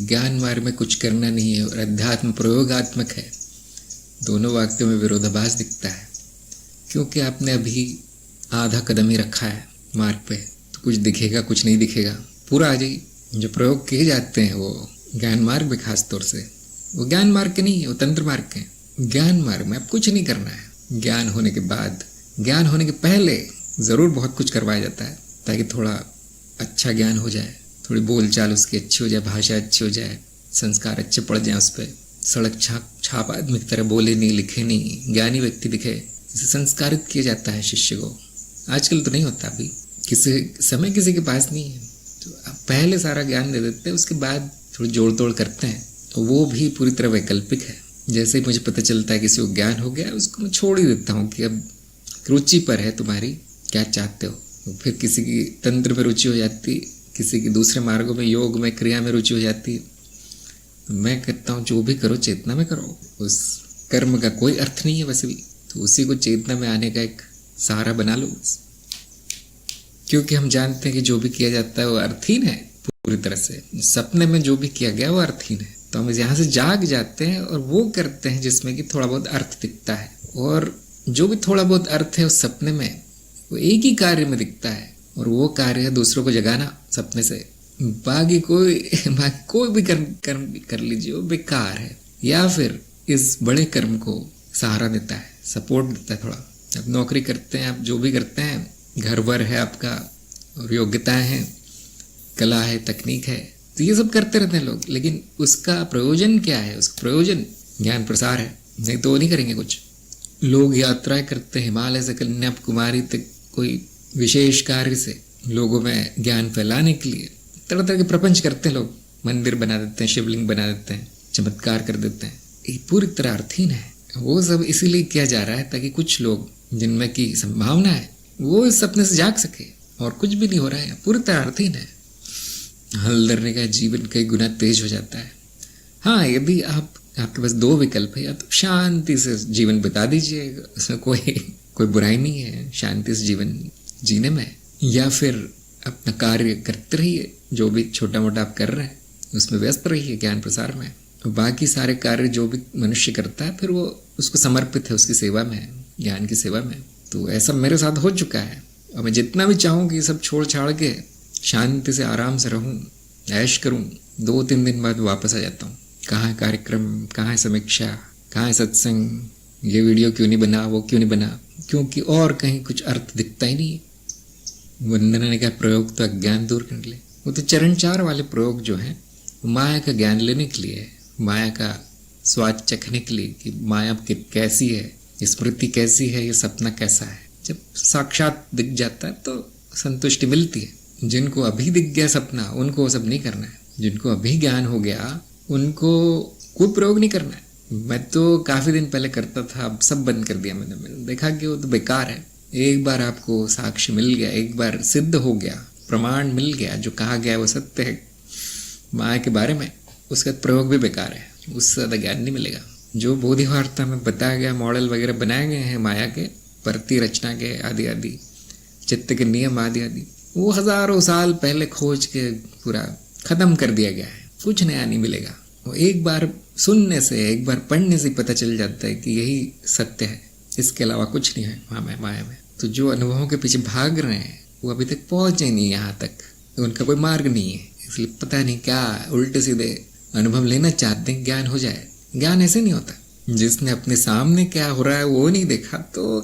ज्ञान मार्ग में कुछ करना नहीं है और अध्यात्म प्रयोगात्मक है, दोनों वाक्यों में विरोधाभास दिखता है। क्योंकि आपने अभी आधा कदम ही रखा है मार्ग पे, तो कुछ दिखेगा कुछ नहीं दिखेगा, पूरा आ जाएगी। जो प्रयोग किए जाते हैं वो ज्ञान मार्ग में खास तौर से, वो ज्ञान मार्ग के नहीं है, वो तंत्र मार्ग के हैं। ज्ञान मार्ग में अब कुछ नहीं करना है। ज्ञान होने के बाद, ज्ञान होने के पहले ज़रूर बहुत कुछ करवाया जाता है ताकि थोड़ा अच्छा ज्ञान हो जाए, थोड़ी बोलचाल उसकी अच्छी हो जाए, भाषा अच्छी हो जाए, संस्कार अच्छे पड़ जाए उस पर, सड़क छाप आदमी की तरह बोले नहीं लिखे नहीं, ज्ञानी व्यक्ति दिखे, इसे संस्कारित किया जाता है शिष्य को। आजकल तो नहीं होता, अभी किसी समय किसी के पास नहीं है, तो पहले सारा ज्ञान दे देते हैं, उसके बाद थोड़ी जोड़ तोड़ करते हैं, तो वो भी पूरी तरह वैकल्पिक है। जैसे ही मुझे पता चलता है किसी को ज्ञान हो गया, उसको मैं छोड़ ही देता हूँ कि अब रुचि पर है तुम्हारी, क्या चाहते हो। तो फिर किसी की तंत्र में रुचि हो जाती, किसी की दूसरे मार्गों में, योग में, क्रिया में रुचि हो जाती। तो मैं कहता हूँ जो भी करो चेतना में करो, उस कर्म का कोई अर्थ नहीं है वैसे भी, तो उसी को चेतना में आने का एक सहारा बना लो। क्योंकि हम जानते हैं कि जो भी किया जाता है वो अर्थहीन है पूरी तरह से। सपने में जो भी किया गया वो अर्थहीन है, तो हम यहाँ से जाग जाते हैं और वो करते हैं जिसमें कि थोड़ा बहुत अर्थ दिखता है, और जो भी थोड़ा बहुत अर्थ है उस सपने में वो एक ही कार्य में दिखता है, और वो कार्य है दूसरों को जगाना सपने से। बाकी कोई भी कर्म कर लीजिए वो बेकार है, या फिर इस बड़े कर्म को सहारा देता है, सपोर्ट देता है थोड़ा। आप नौकरी करते हैं, आप जो भी करते हैं, घर वर है आपका, और योग्यताएं हैं, कला है, तकनीक है, तो ये सब करते रहते हैं लोग, लेकिन उसका प्रयोजन क्या है? उसका प्रयोजन ज्ञान प्रसार है, नहीं तो वो नहीं करेंगे कुछ। लोग यात्राएं करते हैं हिमालय से कन्याकुमारी तक, कोई विशेष कार्य से लोगों में ज्ञान फैलाने के लिए तरह तरह के प्रपंच करते हैं लोग, मंदिर बना देते हैं, शिवलिंग बना देते हैं, चमत्कार कर देते हैं। ये पूरी तरह अर्थहीन है। वो सब इसीलिए किया जा रहा है ताकि कुछ लोग जिनमें की संभावना है वो इस सपने से जाग सके, और कुछ भी नहीं हो रहा है, पूरी तरह अर्थहीन है। हल धरने का जीवन कई गुना तेज हो जाता है। हाँ, यदि आपके पास दो विकल्प है, या तो शांति से जीवन बिता दीजिए, उसमें कोई बुराई नहीं है शांति से जीवन जीने में, या फिर अपना कार्य करते रहिए, जो भी छोटा मोटा आप कर रहे हैं उसमें व्यस्त रहिए ज्ञान प्रसार में। बाकी सारे कार्य जो भी मनुष्य करता है फिर वो उसको समर्पित है, उसकी सेवा में है, ज्ञान की सेवा में। तो ऐसा मेरे साथ हो चुका है, और मैं जितना भी चाहूँ कि सब छोड़ छाड़ के शांति से आराम से रहूँ, ऐश करूँ, 2-3 दिन बाद वापस आ जाता हूँ। कहाँ है कार्यक्रम, कहाँ है समीक्षा, कहाँ है सत्संग, ये वीडियो क्यों नहीं बना, वो क्यों नहीं बना, क्योंकि और कहीं कुछ अर्थ दिखता ही नहीं है। वंदना ने कहा प्रयोग तो अज्ञान दूर करने के लिए, वो तो चरण 4 वाले प्रयोग जो हैं माया का ज्ञान लेने के लिए है, माया का स्वाद चखने के लिए कि माया कैसी है, स्मृति कैसी है, ये सपना कैसा है। जब साक्षात दिख जाता है तो संतुष्टि मिलती है। जिनको अभी दिख गया सपना उनको वो सब नहीं करना है, जिनको अभी ज्ञान हो गया उनको कोई प्रयोग नहीं करना है। मैं तो काफ़ी दिन पहले करता था, अब सब बंद कर दिया मैंने देखा कि वो तो बेकार है। एक बार आपको साक्ष्य मिल गया, एक बार सिद्ध हो गया, प्रमाण मिल गया, जो कहा गया वो सत्य है माया के बारे में, उसका प्रयोग भी बेकार है, उससे ज़्यादा ज्ञान नहीं मिलेगा। जो बोधि वार्ता में बताया गया, मॉडल वगैरह बनाए गए हैं माया के, परती रचना के आदि आदि, चित्त के नियम आदि आदि, वो हजारों साल पहले खोज के पूरा खत्म कर दिया गया है, कुछ नया नहीं मिलेगा। वो एक बार सुनने से, एक बार पढ़ने से पता चल जाता है कि यही सत्य है, इसके अलावा कुछ नहीं है माया में। तो जो अनुभवों के पीछे भाग रहे हैं वो अभी तक पहुंचे नहीं यहाँ तक, तो उनका कोई मार्ग नहीं है, इसलिए पता नहीं क्या उल्टे सीधे अनुभव लेना चाहते हैं ज्ञान हो जाए। ज्ञान ऐसे नहीं होता। जिसने अपने सामने क्या हो रहा है वो नहीं देखा तो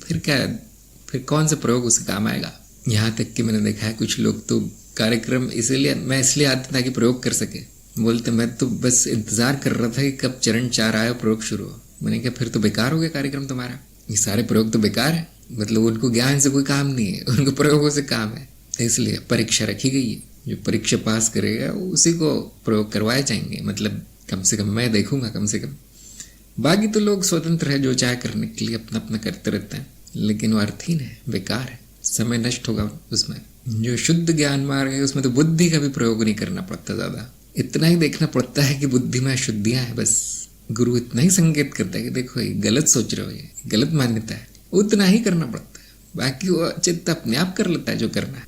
फिर कौन सा प्रयोग उसके काम आएगा। यहाँ तक कि मैंने देखा है कुछ लोग तो कार्यक्रम मैं इसलिए आते ताकि प्रयोग कर सके, बोलते मैं तो बस इंतजार कर रहा था कि कब चरण 4 आए प्रयोग शुरू हो। मैंने कहा फिर तो बेकार हो गया कार्यक्रम तुम्हारा, ये सारे प्रयोग तो बेकार है। मतलब उनको ज्ञान से कोई काम नहीं है, उनको प्रयोगों से काम है। इसलिए परीक्षा रखी गई है, जो परीक्षा पास करेगा उसी को प्रयोग करवाए जाएंगे। मतलब कम से कम मैं देखूंगा, कम से कम। बाकी तो लोग स्वतंत्र है, जो चाहे करने के लिए अपना अपना करते रहते हैं, लेकिन वो अर्थहीन है, बेकार है, समय नष्ट होगा उसमें। जो शुद्ध ज्ञान मार्ग है उसमें तो बुद्धि का भी प्रयोग नहीं करना पड़ता, ज़्यादा इतना ही देखना पड़ता है कि बुद्धि में अशुद्धियाँ हैं, बस गुरु इतना ही संकेत करता है कि देखो ये गलत सोच रहे हो, ये गलत मान्यता है, उतना ही करना पड़ता है। बाकी वो चित्त अपने आप कर लेता है जो करना है।